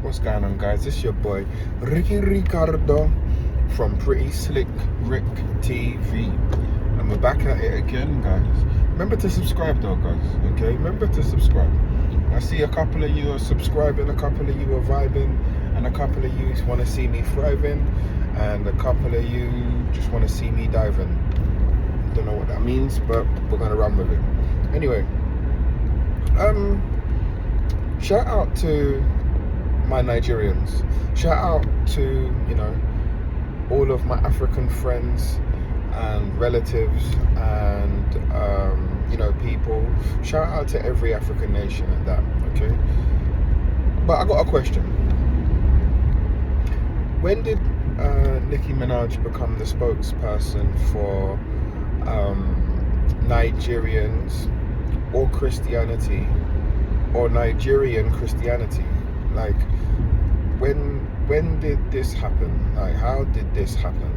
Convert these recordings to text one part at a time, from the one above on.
What's going on, guys? This is your boy Ricky Ricardo from Pretty Slick Rick TV, and we're back at it again, guys. Remember to subscribe though, guys, okay? Remember to subscribe. I see a couple of you are subscribing, a couple of you are vibing, and a couple of you want to see me thriving, and a couple of you just want to see me diving. Don't know what that means, but we're gonna run with it anyway. Shout out to my Nigerians, shout out to, all of my African friends and relatives and people. Shout out to every African nation and that, okay? But I got a question. When did Nicki Minaj become the spokesperson for Nigerians or Christianity, or Nigerian Christianity? Like, when did this happen? Like, how did this happen?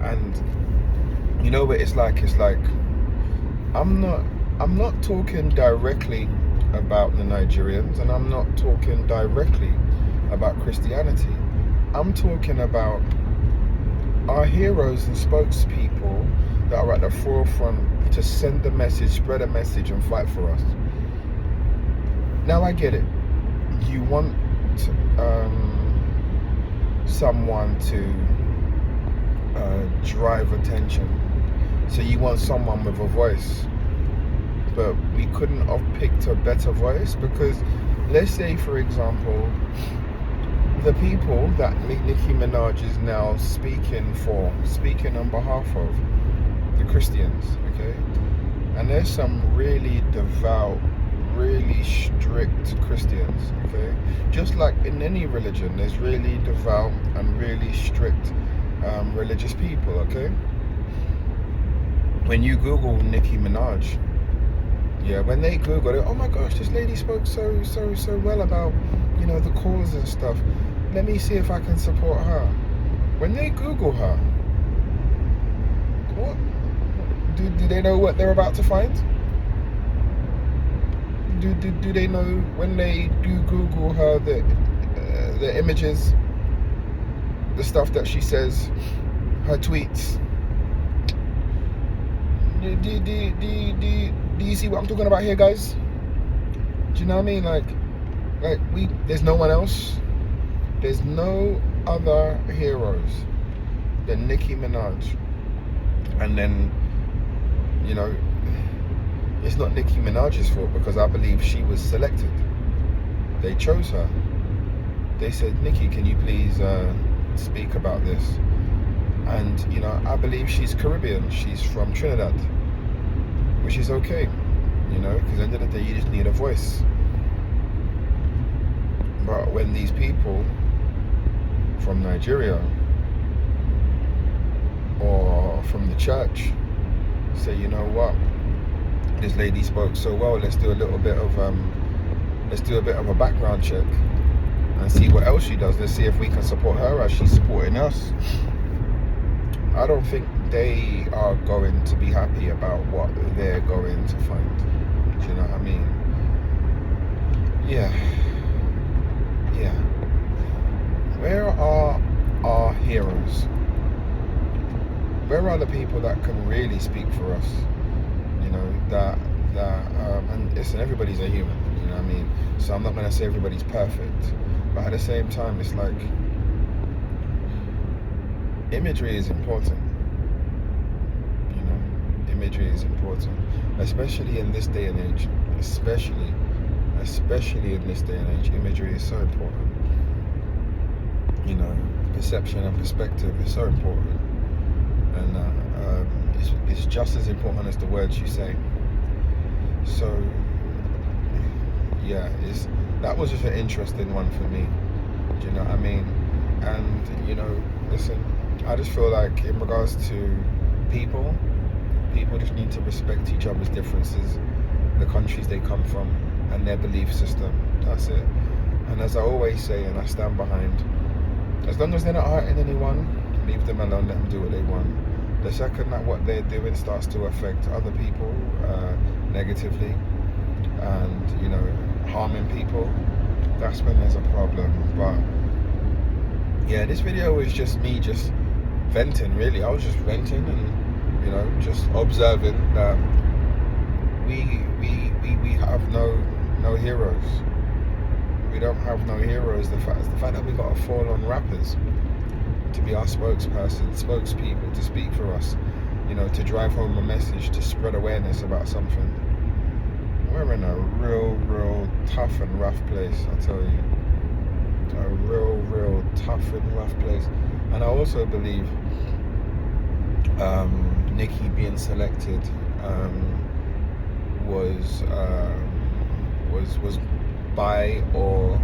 And you know what it's like? It's like I'm not talking directly about the Nigerians, and I'm not talking directly about Christianity. I'm talking about our heroes and spokespeople that are at the forefront to send a message, spread a message, and fight for us. Now I get it. You want someone to drive attention, so you want someone with a voice, but we couldn't have picked a better voice, because let's say, for example, the people that Nicki Minaj is now speaking on behalf of, the Christians, okay? And there's some really devout, really strict Christians, okay? Just like in any religion, there's really devout and really strict religious people, okay? When you Google Nicki Minaj, when they Google it, oh my gosh, this lady spoke so well about, the cause and stuff. Let me see if I can support her. When they Google her, what? Do they know what they're about to find? Do they know when they do Google her the images, the stuff that she says, her tweets? Do you see what I'm talking about here, guys? Do you know what I mean? Like there's no one else. There's no other heroes than Nicki Minaj. And then, it's not Nicki Minaj's fault, because I believe she was selected. They chose her. They said, Nicki, can you please speak about this? And, I believe she's Caribbean. She's from Trinidad, which is okay, because at the end of the day, you just need a voice. But when these people from Nigeria or from the church say, you know what, this lady spoke so well, let's do a bit of a background check and see what else she does. Let's see if we can support her as she's supporting us. I don't think they are going to be happy about what they're going to find. Do you know what I mean? Yeah. Where are our heroes? Where are the people that can really speak for us? And listen, everybody's a human, you know what I mean? So I'm not going to say everybody's perfect, but at the same time, it's like, imagery is important. Imagery is important, especially in this day and age. Especially in this day and age, imagery is so important. Perception and perspective is so important, and it's just as important as the words you say. So that was just an interesting one for me. Do you know what I mean? And listen, I just feel like in regards to people just need to respect each other's differences, the countries they come from, and their belief system. That's it. And as I always say, and I stand behind, as long as they're not hurting anyone, leave them alone, let them do what they want. The second that what they're doing starts to affect other people negatively and harming people, that's when there's a problem. But yeah, this video was just me just venting, really. I was just venting and, you know, just observing that we have no heroes. We don't have no heroes. The fact that we got to fall on rappers to be our spokespeople, to speak for us, you know, to drive home a message, to spread awareness about something. We're in a real tough and rough place, I tell you. A real tough and rough place. And I also believe Nicki being selected was by or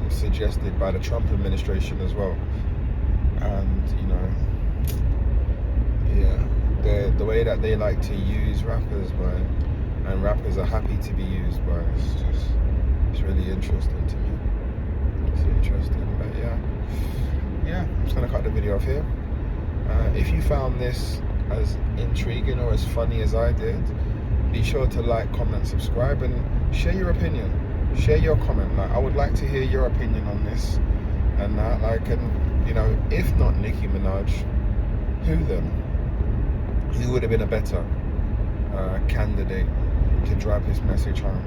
suggested by the Trump administration as well. And, you know, yeah, the way that they like to use rappers, boy, and rappers are happy to be used, boy, it's really interesting to me. It's interesting, but yeah, I'm just gonna cut the video off here. If you found this as intriguing or as funny as I did, be sure to like, comment, subscribe, and share your opinion. Share your comment. Like, I would like to hear your opinion on this and that. Like, and you know, if not Nicki Minaj, who then? Who would have been a better candidate to drive this message home?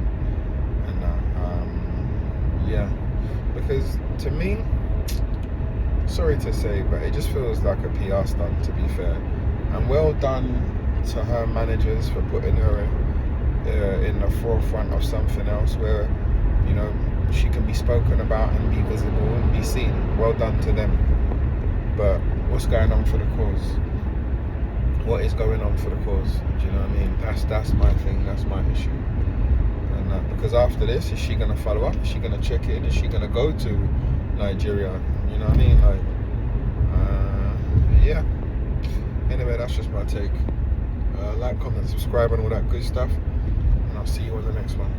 And yeah, because to me, sorry to say, but it just feels like a PR stunt, to be fair. And well done to her managers for putting her in the forefront of something else where, you know, she can be spoken about and be visible and be seen. Well done to them. But what's going on for the cause? What is going on for the cause? Do you know what I mean? That's my thing. That's my issue. And because after this, is she gonna follow up? Is she gonna check it? Is she gonna go to Nigeria? You know what I mean? Like, yeah. Anyway, that's just my take. Like, comment, subscribe, and all that good stuff. And I'll see you on the next one.